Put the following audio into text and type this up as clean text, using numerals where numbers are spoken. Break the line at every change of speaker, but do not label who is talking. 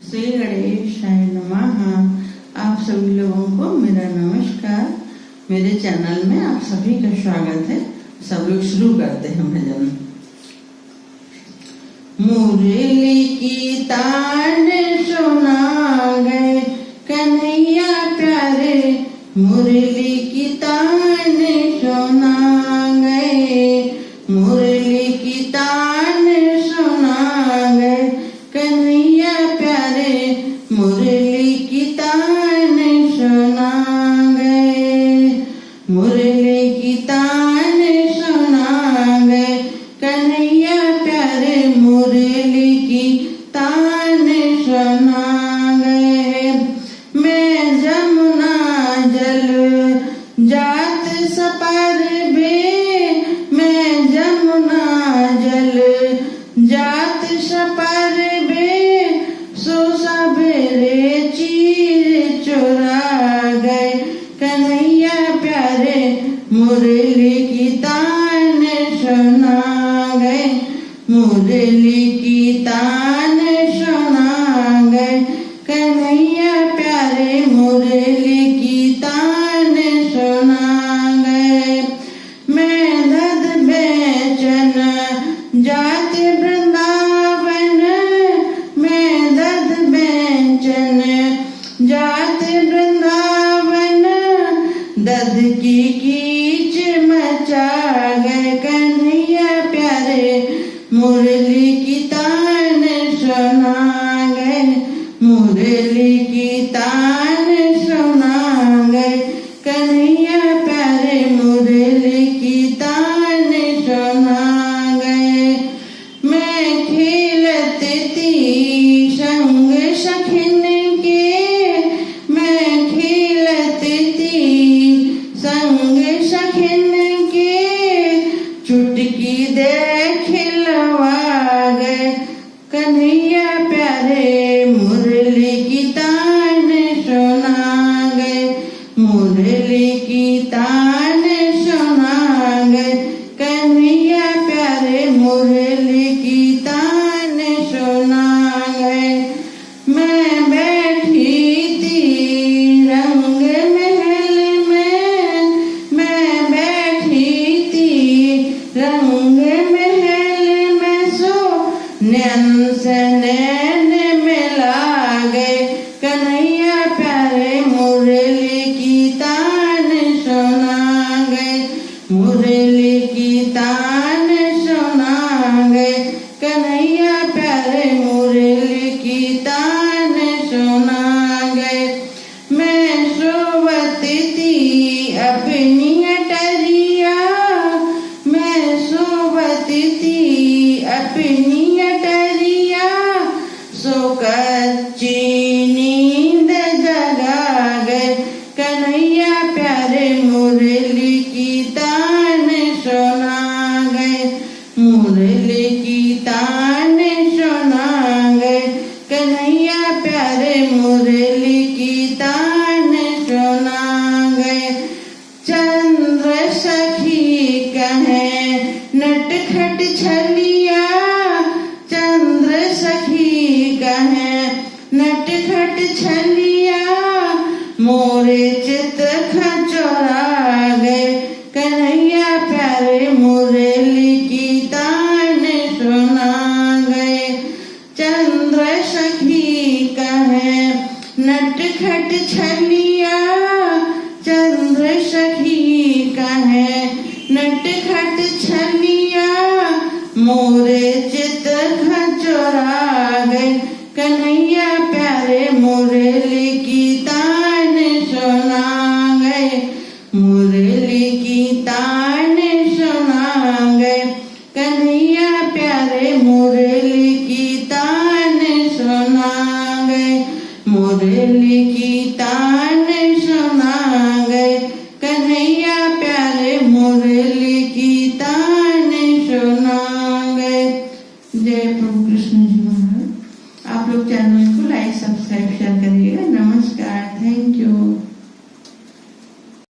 श्री गणेशाय नमः। आप सभी लोगों को मेरा नमस्कार। मेरे चैनल में आप सभी का स्वागत है। सब लोग शुरू करते हैं भजन। मुरली की तान सुना गए कन्हैया प्यारे, मुरली की तान सुना गए, मुरली की तान सुना गए कन्हैया प्यारे, मुरली की तान सुना गए, मुरली की तान सुना गए कन्हैया प्यारे, मुरली की तान सुना गए। मैं जमुना जल जात सपर बे, मैं जमुना जल जात सपर बे, सो सबेरे चीर चुरा गए कन्हैया प्यारे, मुरली की तान सुना गए, मुरली की तान सुना गए कन्हैया प्यारे, मुरली की तान सुना गए। मैं धद बेचन जात वृंदावन, मैं धद बेचन जात वृंदावन, दद की कीच मचा गए कन्हैया प्यारे, मुरली की तान सुना गए, मुरली की तान सुना गए कन्हैया प्यारे, मुरली की तान सुना गए। मैं खेलती थी संग सखिन के, मैं खेलती थी संग सखिन के, चुटकी दे खिलवा गए कन्हैया प्यारे, मुरली की तान सुना गए, मुरली की तान सुना गए कन्हैया प्यारे, मुरली की तान सुना गए। मैं बैठी थी रंग महल में, मैं बैठी थी रंग महल में, सो नैन से नैन मिला गए कन्हैया प्यारे, मुरली की तान सुना गए, मुरली की तान सुना गए कन्हैया प्यारे, मुरली की तान सुना गए। मैं सोवती थी अपनी अटरिया, मैं सोवती थी अपनी अटरिया, सो कच्ची नींद जगा गए कन्हैया प्यारे, मुरली की तान सुना गए, मुरली की तान सुना गए कन्हैया प्यारे, मुरली की तान सुना गए। चंद्र सखी कहे नटखट छलिया, चंद्र सखी कहे नटखट छलिया, मोरे चित खचोरा गए कन्हैया प्यारे, मुरली की तान सुना गए। चंद्र सखी कहे नटखट छलिया, चंद्र सखी कहे नटखट छलिया, मोरे चित खचोरा गए कन्हैया